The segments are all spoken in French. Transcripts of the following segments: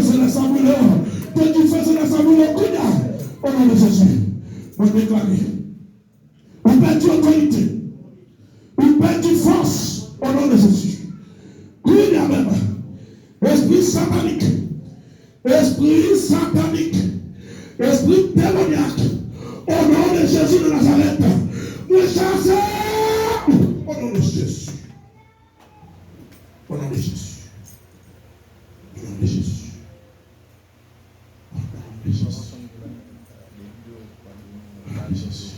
faisait l'assemblée, toi qui faisais l'assemblée, au nom de Jésus, on déclare, on perd du autorité, on perd du force, au nom de Jésus. Coudia même, esprit satanique, esprit démoniaque, au nom de Jésus de Nazareth, nous chassons, au nom de Jésus, au nom de Jésus. Au nom de Jésus. Au nom de Jésus. Au nom de Jésus.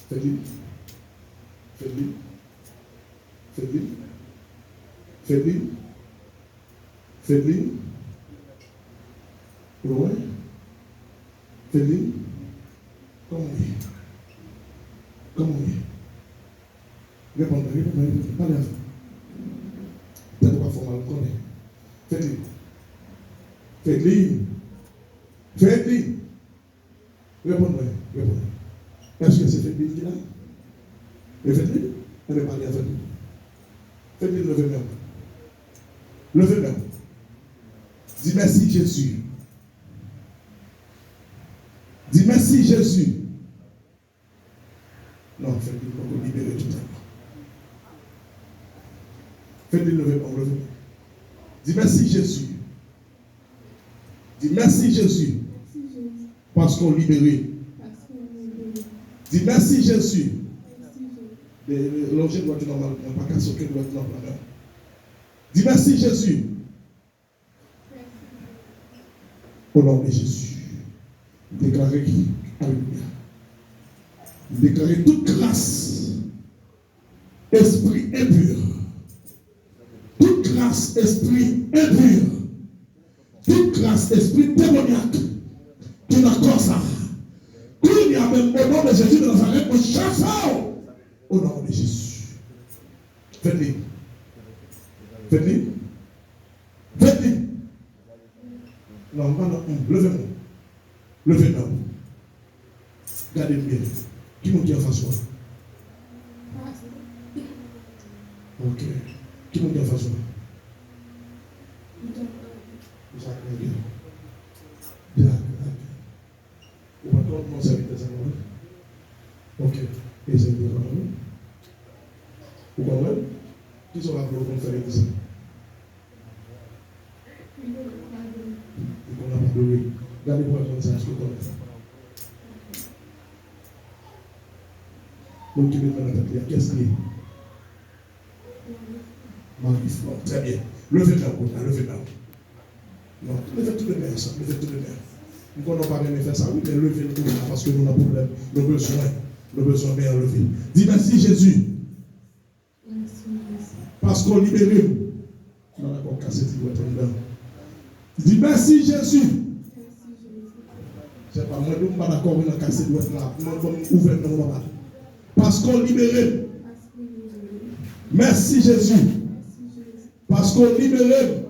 Fais-le. Fais-le. Fais-le. Fais-le. Fais-le. Ouais. Fais-le. Comment on est? Comment on est? Répondez, parlez à vous. Peut-être pas formal, on connaît. Faites-le. Faites-le. Faites-le. Répondez. Est-ce que c'est faites-le qui est là? Et faites-le. On va parler à vous. Faites-le, levez-le. Levez-le. Dis merci Jésus. Dis merci Jésus. Non, faites-le pour libérer tout le temps. Faites-le lever. Dis merci Jésus. Dis merci Jésus. Parce qu'on libéré. Dis merci Jésus. L'objet doit être normal. Pas qu'à ce que doit être normal. Dis merci Jésus. Au nom de Jésus. Déclarez qui? Alléluia. Déclarez toute grâce, esprit impur. Toute grâce, esprit impur. Toute grâce, esprit démoniaque. Qui n'a pas ça. Il y a même au nom de Jésus de Nazareth, nous chassons au nom de Jésus. Faites-le. Faites-le. Faites-le. Non, levez-moi. Levez-moi. Gardez bien. Qui m'a dit en face de moi? Ok. Qui m'a dit en face de moi? Bien. Ou pas mon serviteur ça va? Ok. Et c'est bien. Ou pas même? Qui sont là pour le faire avec ça? On n'a pas de. Gardez-moi comme ça, je peux connaître. Donc, tu veux faire la tête, qu'est-ce qu'il y a? Marie-Flore, très bien. Levez-la, levez-la. Non, levez tout le main, ça, levez tout le main. Nous ne pouvons pas même faire ça, oui, mais levez le tout parce que nous avons un problème. Nous avons besoin de bien lever. Dis merci Jésus. Parce qu'on libère. On a encore cassé, tu dois être dedans. Dis merci Jésus. C'est pas moi, nous ne sommes pas d'accord, on a cassé, tu dois être là. Nous avons ouvert, nous avons pas. Parce qu'on libère. Merci Jésus. Parce qu'on libère.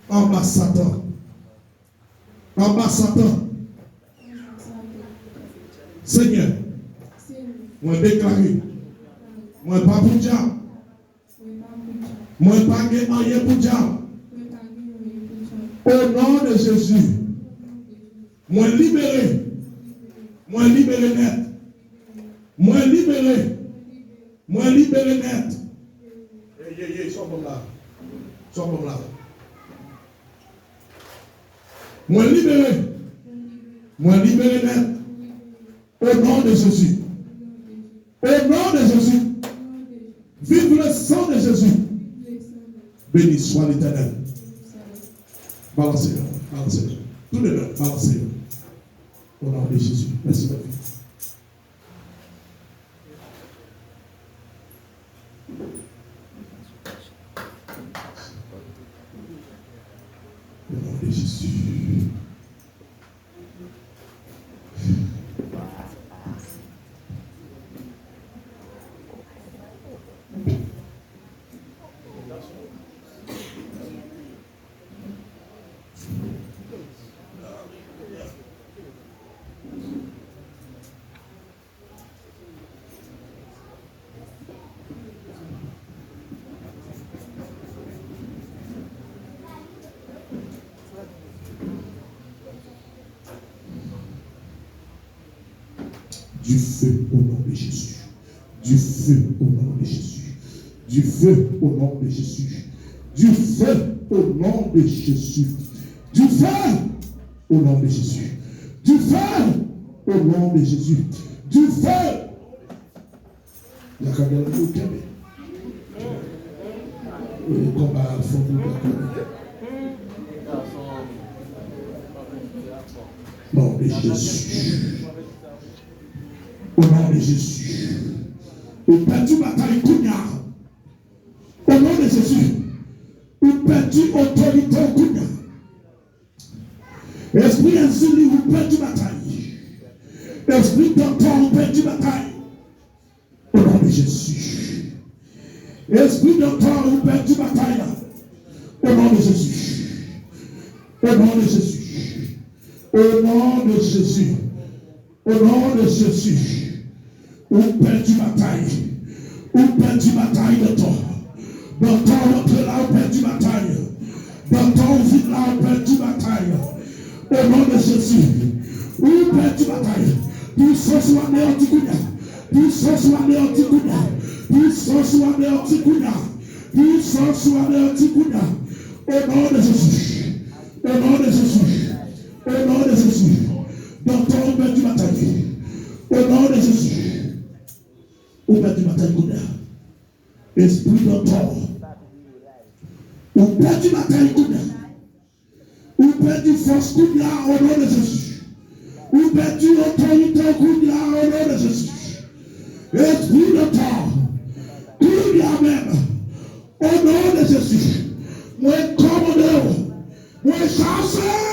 En bas Satan. En bas Satan. Seigneur. Moi déclaré. Moi pas pour diable. Moi pas rien pour diable. Au nom de Jésus. Moi libéré. Moi libéré net. Moi libéré. Moi libéré net. Sois bon là. Sois bon là. Moi libéré. Moi libéré net. Au nom de Jésus. Au nom de Jésus. Vive le sang de Jésus. Béni soit l'Éternel. Balancez-le. Balancez-le. Tous les deux, balancez-le. Au nom de Jésus. Merci beaucoup. Au nom de Jésus. Du feu au nom de Jésus. Du feu au nom de Jésus. Du feu au nom de Jésus. Du feu au nom de Jésus. Du feu au nom de Jésus. Du feu au nom de Jésus. Du feu. La caméra est au Québec. Le combat fond de la nom de Jésus. Au nom de Jésus. Au perdu bataille Kounia. Au nom de Jésus. Au perdu autorité Kounia. Esprit insuli, vous perdu bataille. Esprit d'entendre, vous perdu bataille. Au nom de Jésus. Esprit d'entendre, vous perdu bataille. Au nom de Jésus. Au nom de Jésus. Au nom de Jésus. Au nom de Jésus. Vous perdu bataille. Vous perdu bataille de toi. Dans ton autre là, vous perdu bataille. Dans ton vide là, vous perdu bataille. Au nom de Jésus, vous perdu bataille. Puissance ou année anti-Kounia. Puissance ou année anti-Kounia. Puissance ou année anti-Kounia. Puissance ou année anti-Kounia. Au nom de Jésus. Au nom de Jésus. Au nom de Jésus. Dans ton perdu bataille. Au nom de Jésus. Au perdu bataille Kounia. Esprit d'entendre. Au perdu bataille Kounia. Ou perdu force Kounia au nom de Jésus. Ou perdu autorité Kounia au nom de Jésus. Esprit de temps. Kounia même. Au nom de Jésus. Moi commandeur. Moi chasseur.